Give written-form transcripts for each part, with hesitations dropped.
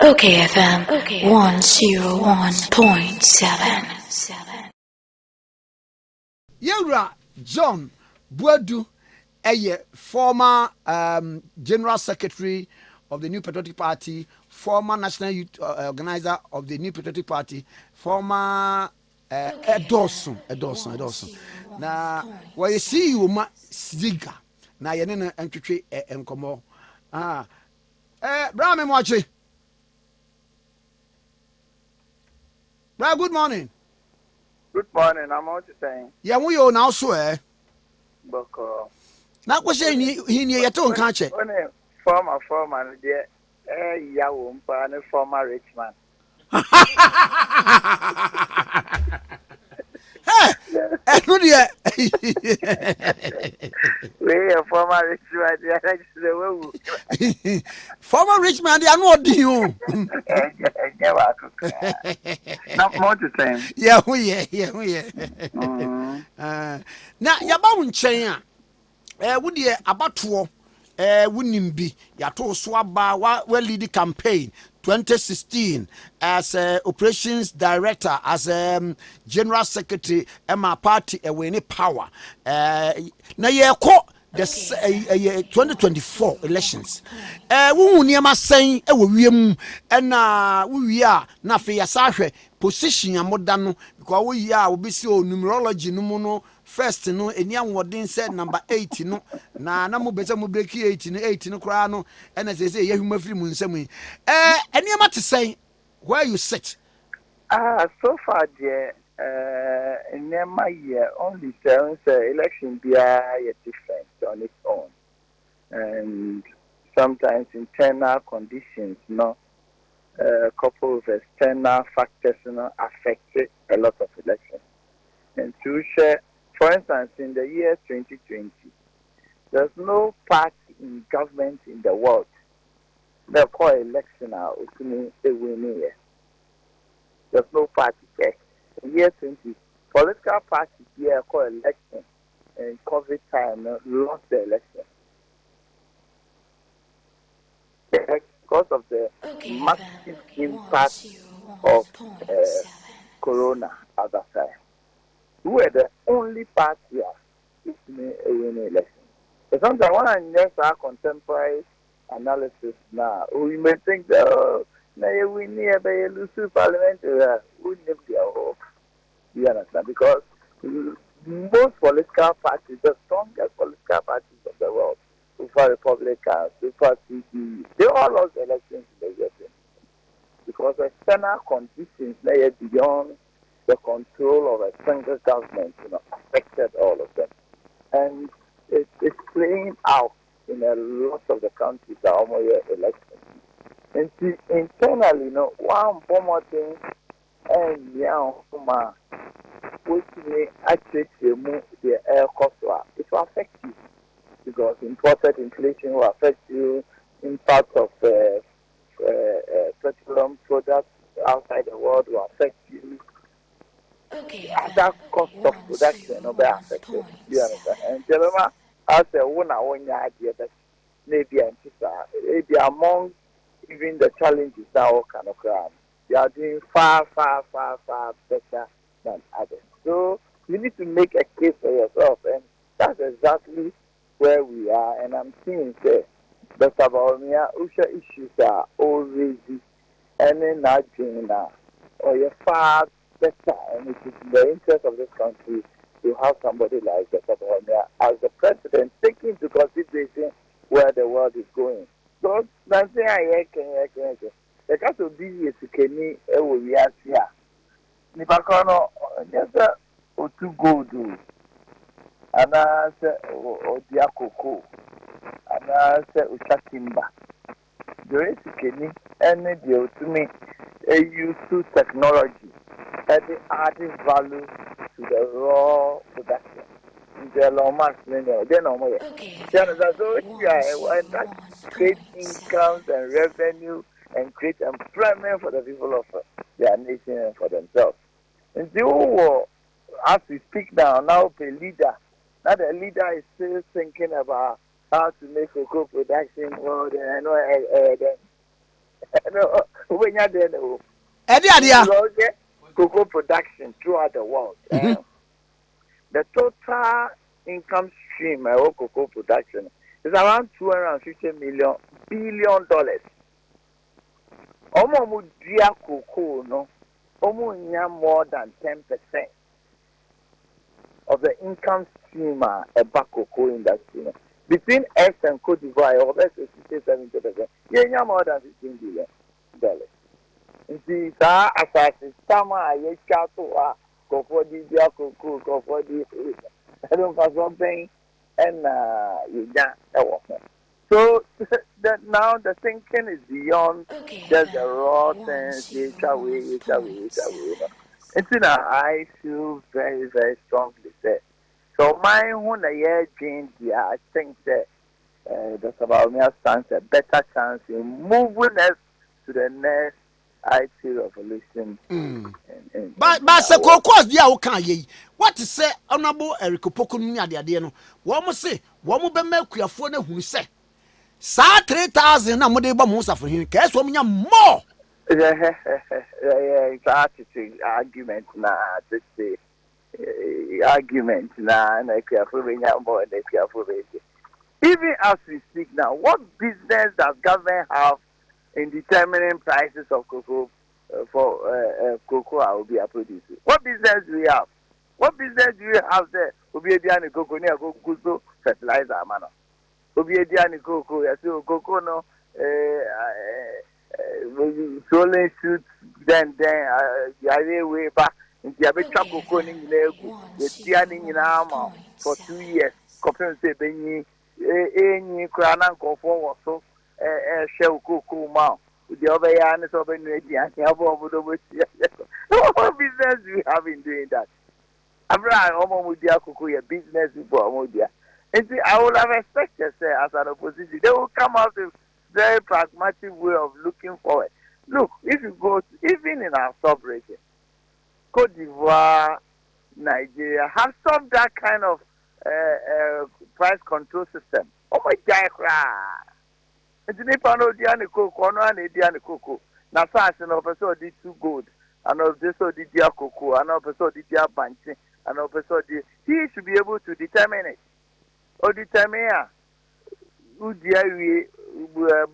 OKFM 101.7. Yewra John Boadu, former General Secretary of the New Patriotic Party, former National Youth Organizer of the New Patriotic Party, former Edorson. Na we see you ma Ziga. Na yene na ntwetwe enkomo. Bra me moache. Bra, good morning. Good morning. I'm out to saying. Yeah, we are now so Boko. Na ko say ni ye to nka che. One former there. Ya wumpa ne former rich man. Hey, who dey? We a former rich man there. Former rich man, they are not you. Not more to say. Yeah. Now, yaba unchen would ye abatuo wunim bi yato so aba wa lead campaign 2016 as operations director, as general secretary Emma party away power na ye ko the 2024 elections wo niema sen e wo wiem na wo wi a na fe ya sahwe position amoda no because wo yi a wo bi si o numerology no mu no first no eni anwodin said number 8 no na mo bese mo break 8 no kra no na say ye huma firi mu nsam yi eniema te sen where you sit. So far there in my year only election be different on its own, and sometimes internal conditions coupled with external factors affect a lot of elections. And to share, for instance, in the year 2020, there's no party in government in the world that call election out to a winning year. There's no party there. In year 20, political parties here call election and COVID time lost the election. Because of the massive impact of Corona at that time. We were the only party to win an election. But sometimes when I just our contemporary analysis now, we may think that we near by a lose parliament, we need their hope. You understand? Because most political parties, the strongest political parties of the world, super Republicans, super CDU, they all lost elections in the year 20. Because external conditions lay beyond the control of a single government, affected all of them. And it's playing out in a lot of the countries that are almost elections. And see, internally, one more thing, and which may actually remove the air cost, it will affect you. Because imported inflation will affect you, impact of petroleum products outside the world will affect you. Other cost of production will be affected. You understand? And Jeremiah, as a one idea that maybe among even the challenges now kind of crime, they are doing far better than others. So you need to make a case for yourself, and that's exactly where we are. And I'm seeing that the Sabaonia issues are already and not now, or you're far better, and it is in the interest of this country to have somebody like the Sabaonia as the president, taking into consideration where the world is going. So, nothing I can. The case of this is Kenny, we are here. Nipakano, just or to go do. And I said, Odiakoko, and I said, Ushakimba. There is Kenny, and they to me, a use to technology, adding value to the raw production. The Lomas, then no more. That create incomes and revenue and create employment for the people of their nation and for themselves. And as we speak now a leader. Now the leader is still thinking about how to make a co-production world. And I know when you're there, cocoa production throughout the world. The total income stream of cocoa production is around $250 billion. Omo dia cocoa no, more than 10% of the income stream about cocoa industry. Between X and Cote d'Ivoire, over 60-70%, you more than $15 billion. Nti saa asase sama a yɛtwa to a kɔfɔ di bia koko kɔfɔ di ɛno mfa so bɛn ɛna yɛnya ɛwɔ ho. So now the thinking is beyond just the raw things yɛtwa wei. Nti na I feel very, very strongly that so my ho na yɛdwen deɛ I think that Dr. Baumia stands a better chance in moving us to the next IT revolution. But se course dia wo kan ye. What is say honorable Eric Opoku ni ade no. Wo mo say wo mo be makuafo na hunu say. Sa 3,000 na mo de ba mo safo hin. Ka so mo nya more. It's argument na this argument na kuafo be nya more na kuafo be. Even as we speak now, what business does government have in determining prices of cocoa for cocoa I will be producing? What business do we have? What business do you have there? Obi ediani cocoa near cocoa fertilizer man. Obi ediani cocoa, yes, cocoa no rolling shoots then the way back into a bit cocoa in the for 2 years. Compare say benyi any krana for so shell cocoa mouth. With the other yarn is over what business do you have in doing that? I'm right, almost with business people. And I would have expected, say, as an opposition, they will come out with a very pragmatic way of looking forward. Look, if you go to, even in our sub-region, Cote d'Ivoire, Nigeria, have some that kind of price control system. Oh my God! And the Nepal Diana Coco, no, and Diana Coco. Now, fast and also did too good. And also did Dia Coco, and also did Dia Banchi, and also did. He should be able to determine it. Or determine who dear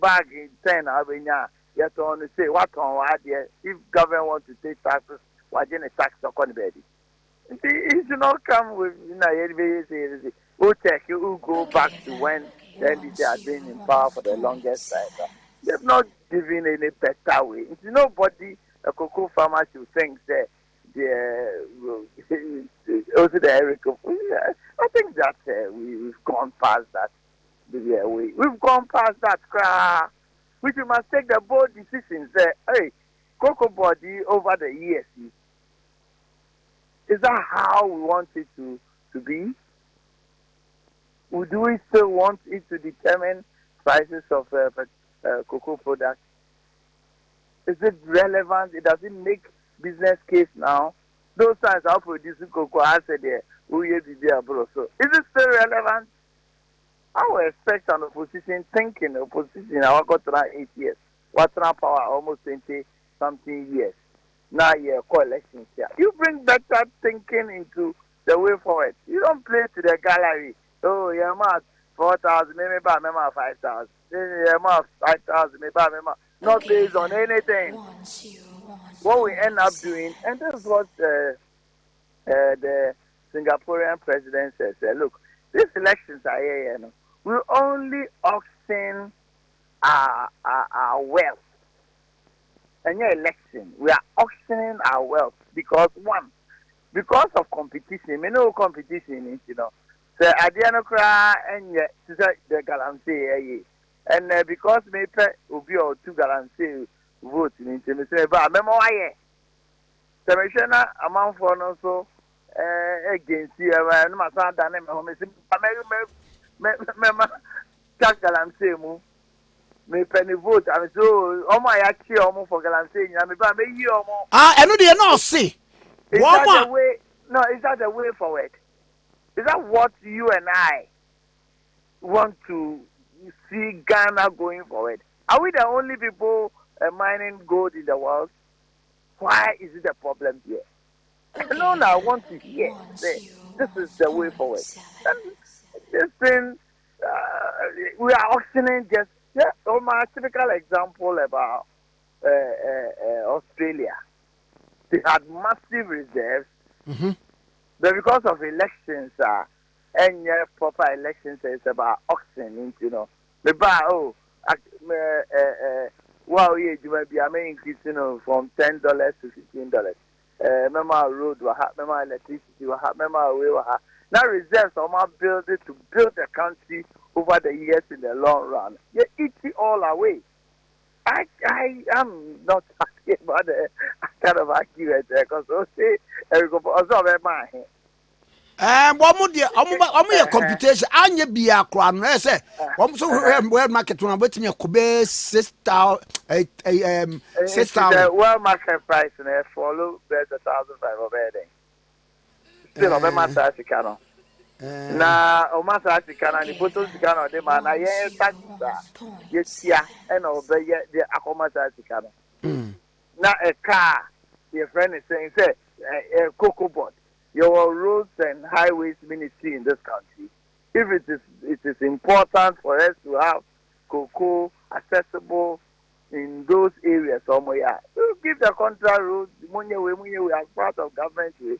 bag in 10 Avena. Yet only say what on idea if government wants to take taxes, why didn't tax on baby? It should not come with who take you who go back to when the NDC had been in power for the longest time. They've not given any better way. It's nobody a cocoa farmer should think that also the Eric. I think that we've gone past that. We've gone past that cry. Which we must take the bold decisions. Hey, cocoa body over the years. Is that how we want it to be? Do we still want it to determine prices of cocoa products? Is it relevant? It doesn't make business case now. Those times are producing cocoa, I said there, so is it still relevant? I would expect an opposition thinking, I got around 8 years. What's power almost 20 something years. Now you're elections here. You bring better thinking into the way forward. You don't play to the gallery. Oh, you're mad 4,000, maybe by 5,000. You're mad 5,000, maybe by not based on anything. What we end up doing, and this is what the Singaporean president says. Look, these elections are here, you know. We only auction our wealth. And your election, we are auctioning our wealth because because of competition. We know competition is, you know. So at the end of and yet the guarantee, and because maybe will be or two guarantee vote in the but remember why? The commissioner amount for also against you, and my son done him home. Just guarantee me penny vote. I mean, so my actually almost for guarantee. I mean, but maybe almost. I know they are not see. Is that the way? No, is that the way forward? Is that what you and I want to see Ghana going forward? Are we the only people mining gold in the world. Why is it a problem here? No, no, I want to hear. This is the way forward. And this thing, we are auctioning just, my typical example about Australia. They had massive reserves, but because of elections, and proper elections, it's about auctioning, Maybe, wow, you might be increasing from $10 to $15. Remember road, remember electricity, remember way. Now reserves are build it to build the country over the years in the long run. They eat it all away. I am not happy about the kind of accurate because say also my Omo computation anye bia kra no say omo so world market no betimi kobe 6,000 the world market price and follow best 1,500 over still over my Africa na o ma Africa na ni photos Africa de man na ye taxa ye tia and over ye the akoma Africa na a car your friend is saying say a cocoa board your roads and highways ministry in this country. If it is important for us to have cocoa accessible in those areas somewhere, we'll give the contract roads, money as part of government. In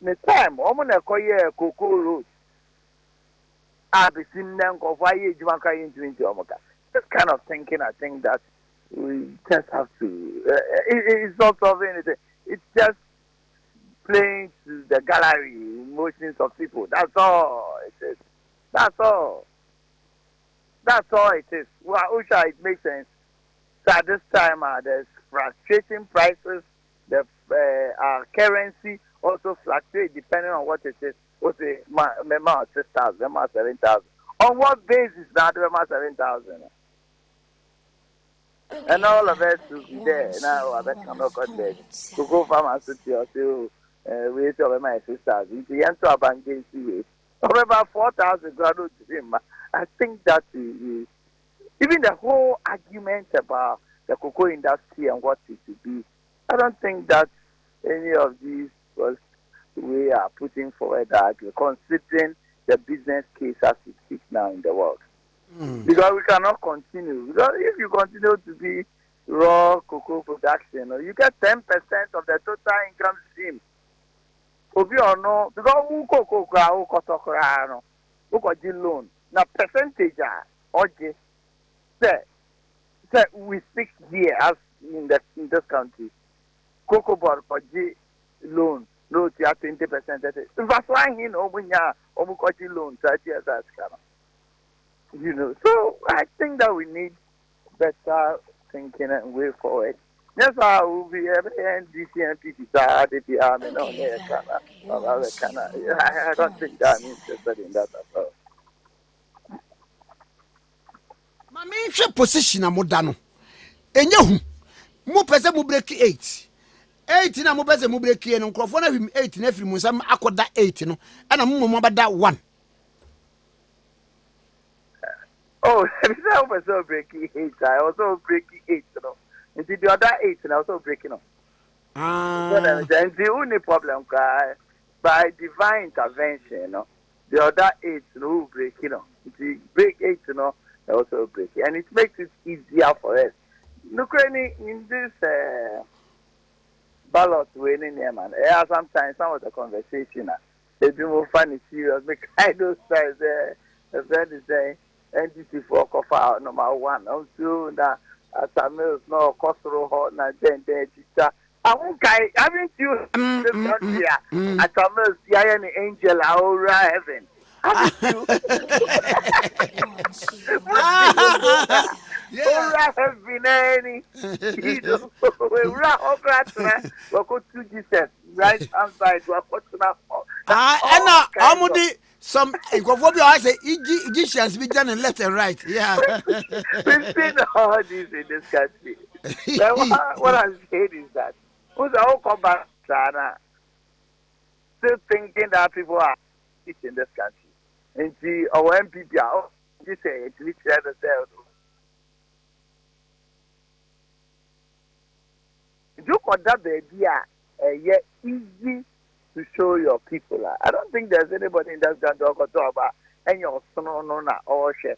the time, I'm going to call you a cocoa road. I'll be seeing them of why you into this kind of thinking, I think that we just have to, it's not solving anything. It's just playing to the gallery emotions of people. That's all it is. That's all. That's all it is. Well, Usha, it makes sense. So at this time, there's fluctuating prices. The currency also fluctuates depending on what it is. What's the member 6,000, member 7,000? On what basis now the member 7,000? And all of us will be there. Now, I cannot cut there. To go from a city or two. We over my sisters. If you enter a bank, over 4,000 graduates. I think that even the whole argument about the cocoa industry and what it should be, I don't think that any of these was we are putting forward that considering the business case as we speak now in the world. Because we cannot continue. Because if you continue to be raw cocoa production, you get 10% of the total income stream. Obi or no, because who cocoa who kotokra no, who got loan. Now percentage say we speak here as in this country. Cocoa board for loan, no 20%. That's why loan 30 years as so I think that we need better thinking and way forward. Yes, I will be able to NDC and PPR, I don't think that I'm interested in that at all. My main position amodano. Enyehu. Mu pese mu break 8. 8 na mu pese mu break no nkrofo na hwim 8 na firi mu nsam akoda 8 no. Ana mu mo bada 1. Oh, this is also breaking 8. I also breaking 8, Until the other 8, and also breaking up. And the only problem, by divine intervention, the other 8, breaking up. The break 8, also breaking. And it makes it easier for us. Look, in this ballot winning, man, sometimes some of the conversation, they be more funny, serious. Make kind of styles there. The friend is saying, NDC for Kofa number 1. Also, Tamils no Kosoro Hot na then teacher. I won't haven't you this country? Tamils Yayan Angel Aura Heaven. Haven't you? Aura Heaven any. We're all glad we go to Jesus right outside. We're Amudi some Gofobi I say Egyptians be done left and right. Yeah. We've seen all this in this country. What I'm saying is that who's all come back China still thinking that people are rich in this country. And see our MPP are just say it's rich themselves. that baby easy to show your people. I don't think there's anybody in that country who talk about and your son or share.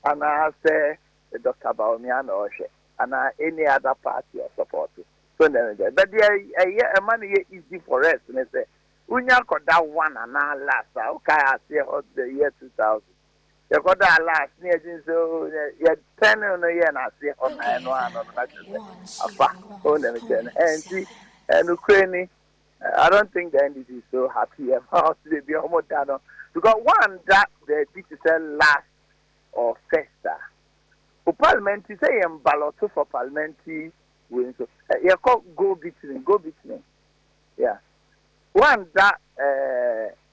And I say Dr. Baumian or share. And any other party or support. So then, but a money easy for us. And they say, when you got that one and now last, okay, I see the year 2000. You got that last year, so you're 10 on the year, and I see on 9 1 on that. And see, and Ukraine, I don't think the NDC is so happy about the Biomodano because one that the digital last or first. For parliament, you say I'm ballot for parliamentary wins. You call go between. Yeah. One that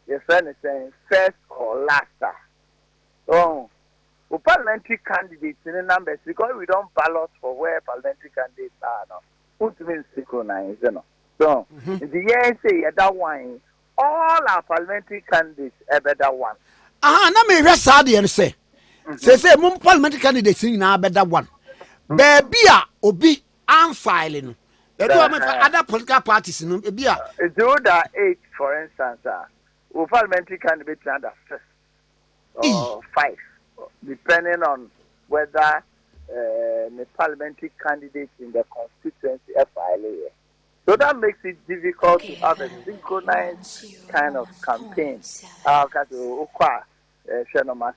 your friend is saying first or last. Oh, for parliamentary candidates in the numbers because we don't ballot for where parliamentary candidates are now. What means synchronize, you know. So the year say that one, all our parliamentary candidates have that one. Aha, na me hwe saade en say. Say mum parliamentary candidates na better one. Baby obi am filing no. They do am other political parties no e bia. The other 8 for instance parliamentary candidates under 6 or 5 depending on whether the parliamentary candidates in the constituency file. So that makes it difficult to have a synchronized kind of campaign. Number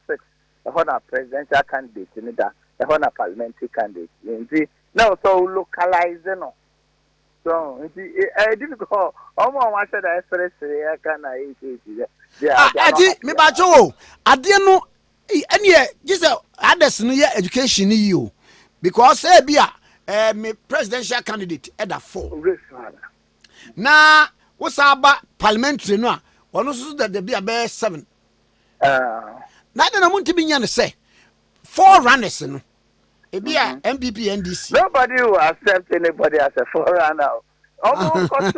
6, a presidential candidate in that, a parliamentary candidate. Now, so localizing. So it's difficult. Almost I express I can Adi me ba jo ade no ene just others no ye education you because say bia me presidential candidate at 4 na wo sa ba parliamentary no a wono so that the bia be 7 na de na muntimi nya ne say 4 runners no e bia MPP NDC nobody will accept anybody as a forerunner. Almost with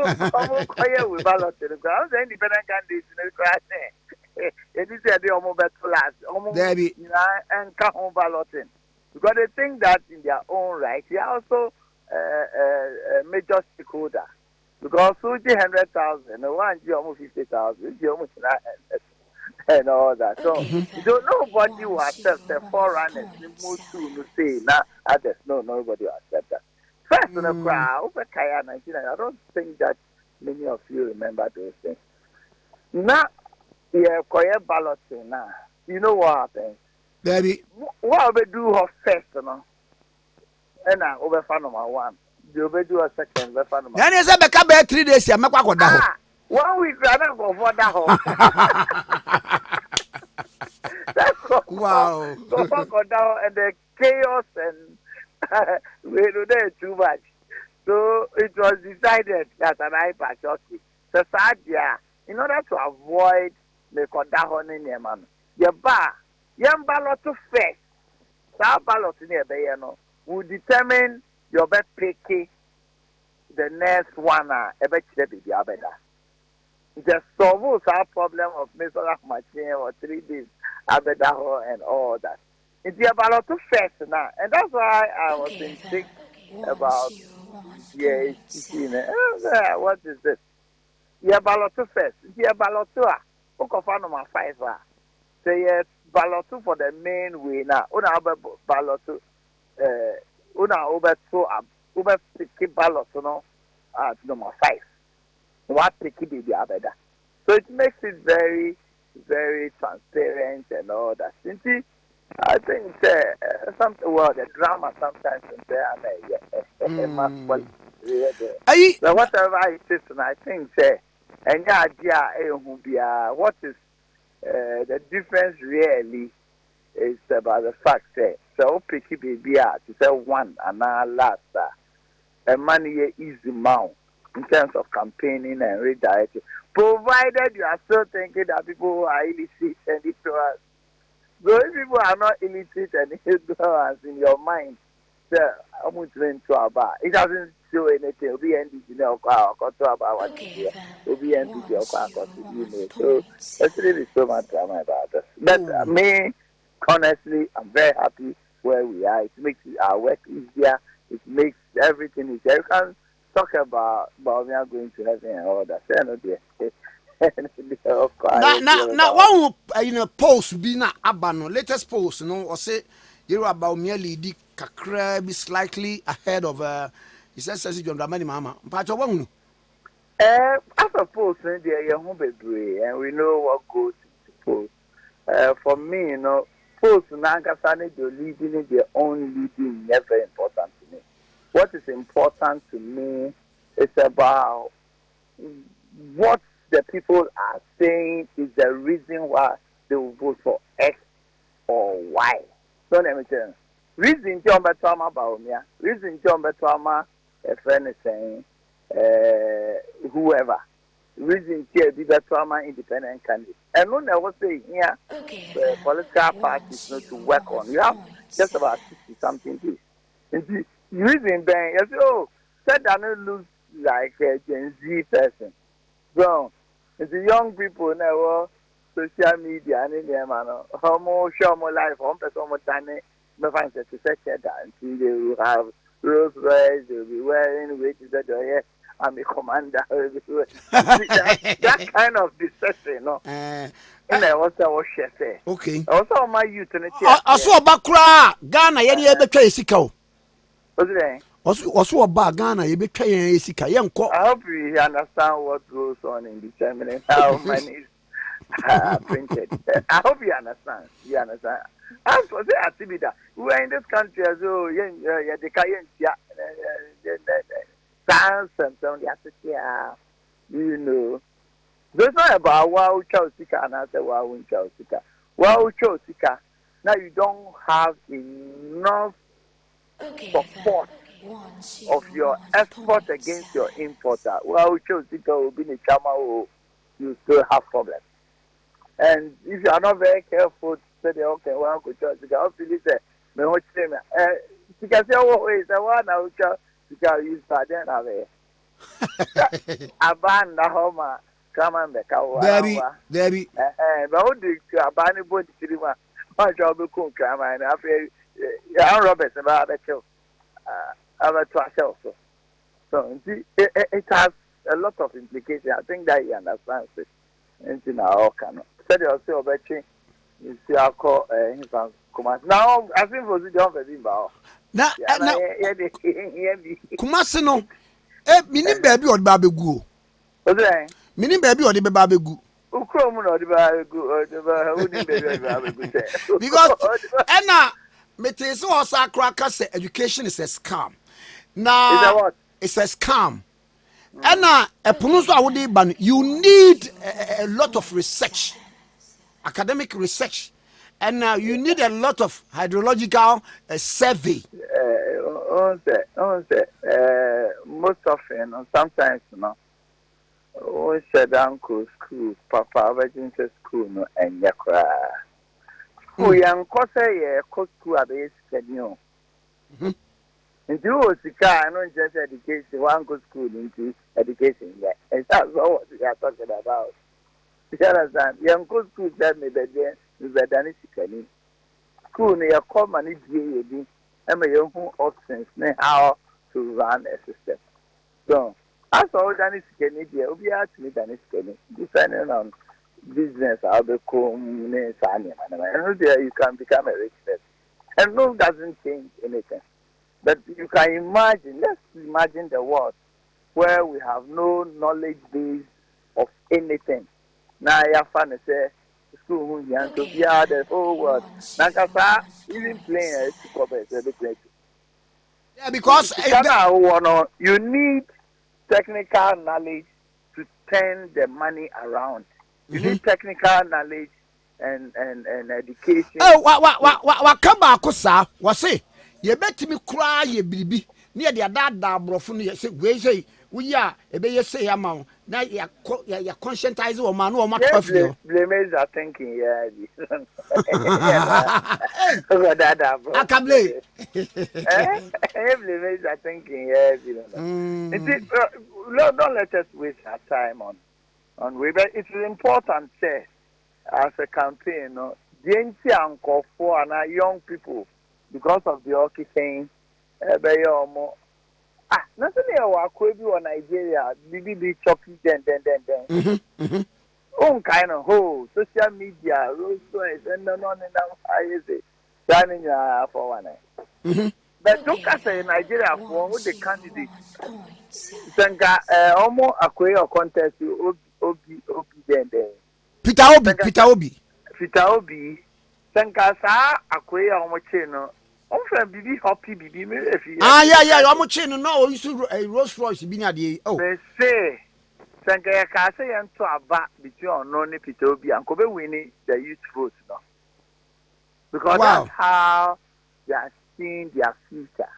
ballot in the ground, the independent candidates in the crowd. It is the almost last, almost and come home balloting because they think that in their own right, they are also a major stakeholder because 100,000, one almost 50,000, almost 900, and all that. So, so nobody will accept the forerunners. Most to say now, others no, nobody will accept that. First in the crowd, over Kaya 99, I don't think that many of you remember those things. Now, yeah, Koya balloting now. You know what happens? Baby. What we do first, you know? And now, over number 1. You will do a second, over number 1. Then is a beka 3 days here, make kwa da ho. 1 week, I don't go for that home. That's wow. Go for down and the chaos and we do that too much. So it was decided that an iPad, okay. So in order to avoid the Kodahon in your man, your bar, young ballot to first. So ballot in your bayano will determine your best picky the next one a bet baby abeda. Just solve our problem of Mr. Machine or 3 days abeda and all that. It's about to first now, and that's why I was thinking about what is this? Yeah, ballot to first. Yeah, ballot to number 5. Say yes, ballot for the main winner. Una ballot to over picky ballot no at number 5. What picky baby abeda. So it makes it very, very transparent and all that. I think something the drama sometimes in there so whatever it is, and I think and what is the difference really is about the fact so picky baby to say one and now last and money is the amount in terms of campaigning and redirecting, provided you are still thinking that people are illicit and ignorant. So if people are not illiterate and ignorant in your mind, it doesn't show anything. It'll be NDC or about what it will be NDC or so it's really so much drama about this. But me, honestly, I'm very happy where we are. It makes our work easier. It makes everything easier. You can talk about me going to heaven and all that. Say no dear. Now one post be na abano latest post no or say you about merely di kakra be slightly ahead of he says John Dramani mama. Mpacho one. I suppose there you home be and we know what goes into post. For me, post nankasa they leading their own leading never important to me. What is important to me is about what the people are saying is the reason why they will vote for X or Y. Don't let me tell you. Reason John Betama about me. Reason John Betama, a friend is saying, whoever. Reason here be Betama independent candidate. And when I was saying here, political parties not to work on. You have just about 60 something days. And the reason then, you say, oh, said that no looks like a Gen Z person. So, the young people now, social media, and in them, homo, show more life, one person more than me find that to set that until they will have Rolls Royce, they will be wearing wages that are here. I'm a commander. that kind of deception, no. And I was chef. Okay. Also, my youth and I saw Bakra Ghana, any other case. What's it? Also about Ghana, you be paying a sika. I hope you understand what goes on in determining how money is printed. I hope you understand. You understand. As for the activity, we are in this country as well. The dance and so on. You know, there's not about wow Chelsea and I say wow Chelsea. Wow Chelsea. Now you don't have enough support of your export against your importer. Well, Chelsea will be in Chama, you still have problems. And if you are not very careful, say okay, well, go Chelsea. I'll feel it. Me what say me? Because you always say one now because you start then away. Aban na homa come and be kawa. Debbie. But what do you abani body cinema? My job will come come and after I'm Robert about that show. About also. So it has a lot of implications. I think that he understands it. And you know, can said also about you see our call his command. Now I think was the other thing about. Now, Kumasi no. Minim baby or babegu. Minim baby or the babegu. Because Anna Meteso or Sakraka say education is a scam. Now it's a scam. Anna a pronunciation would ban you need a lot of research, academic research, and you need a lot of hydrological survey. Most often, sometimes, we said uncle school, papa, virgin school, no, and yakra. We young Cossa, school at the schedule. And you was the car, not just education, one good school into education. And that's all we are talking about. You understand? Young good school that may be there, is a Danish school near common is and my young options know how to run a system. So, as all Danish Canadian, we are to Danish Canadian, depending on business, I'll become and there you can become a rich person. And no doesn't change anything. But you can imagine, let's imagine the world where we have no knowledge base of anything. Now, I have fun to say, school, to be out the whole world. Nakasa, even playing a Yeah, because you need technical knowledge to turn the money around. You need technical knowledge and education. Oh, what come back, sir? Was it? You bet me cry, ye baby. Near the dad, brofun, you say, we are a bay say amount. Now you're conscientizing or man or my coffee. Blames are thinking, yeah. I can blame. Blames are thinking, yeah. Don't let us waste our time on way. But it's important, say, as a campaign, the NC for and our young people, because of the okayfm, nothing here wa Kobe or Nigeria, BB choppy then. Own kind of whole social media, Rolls Royce, and no, I say, standing for one. But look at Nigeria for all the candidates. Senga, almost a queer contest, Obi, then. Peter Obi. Senga, a queer almost channel. Often be happy, be if you. Yeah, almost channel. No, you should a Rolls Royce be near the. Oh, they say. Senga Kasa and to a back between Noni Peter Obi and Kobe winning the youth vote now. Because that's how they are seeing their future.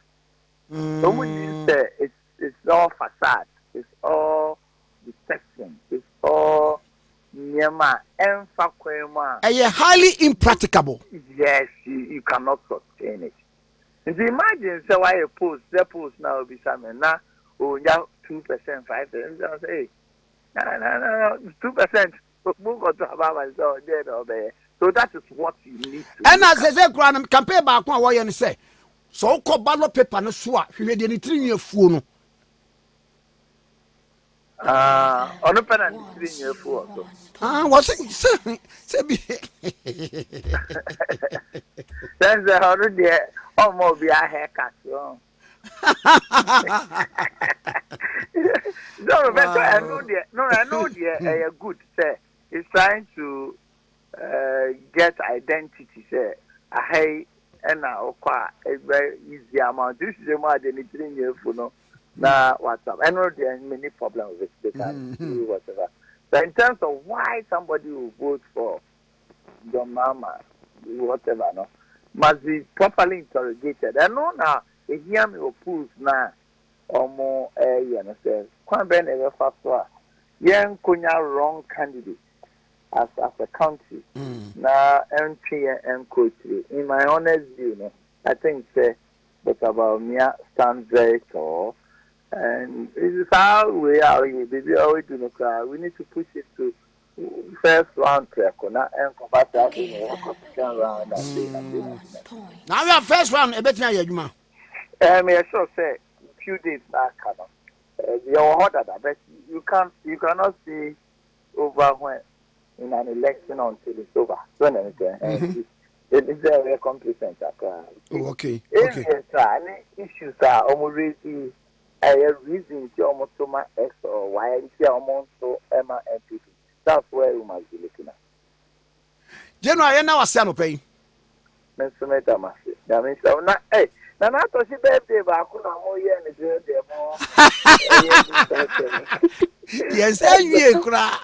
So when you say it's all facade, it's all deception, it's all Nyama and Fakwema. Highly impracticable. Yes, you cannot sustain it. And so imagine so why the post now will be something now, oh, yeah, 2%, 5%. I'll say, no, 2%. So that is what you need to. And as I said, campaign back one way and say, so called ballot paper no swap, you had any 3 year phone. On a pen and 3 year phone. Was it? That's the already almost be a haircut. No, I know the good say is trying to get identity say hey and now a very easy amount. This is a more than 3 years for no now WhatsApp. I know there are many problems with it. They can do whatever. But in terms of why somebody will vote for your mama, whatever, no, must be properly interrogated. I know now, if you have your pools now, or more, you understand, quite be never fast for young Kunya wrong candidate as a country. Now, MP and coach. In my honest view, no, I think but about me stand very tall. And this is how we are here. Baby, always do not cry. We need to push it to first round track and come back to second round. Now we are first round. A better yajuma. I sure say few days back, you're harder, but you cannot see over when in an election until it's over. So anything, it's very complacent. Okay. Any issues are almost raising. A reason to almost so much X or Y and almost so Emma and people. That's where you must be looking at. General, now I say no pay. Mr. Metamasi. That means so not hey. Now not to see birthday, but I could not more year and more. Yes, and you cry.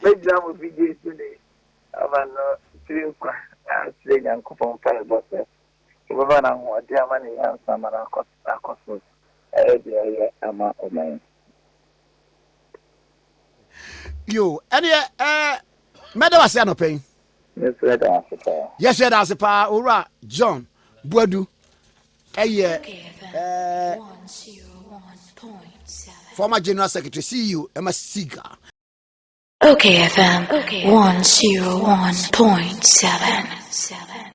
Maybe I will be this today. I want to drink and sing and coupon fire, but we're going to want Germany and some other cosmos. You and madam was no pain. Yes, that's a pa ora John Boadu. Former General Secretary. See you, Emma Siga. OKFM 101.7.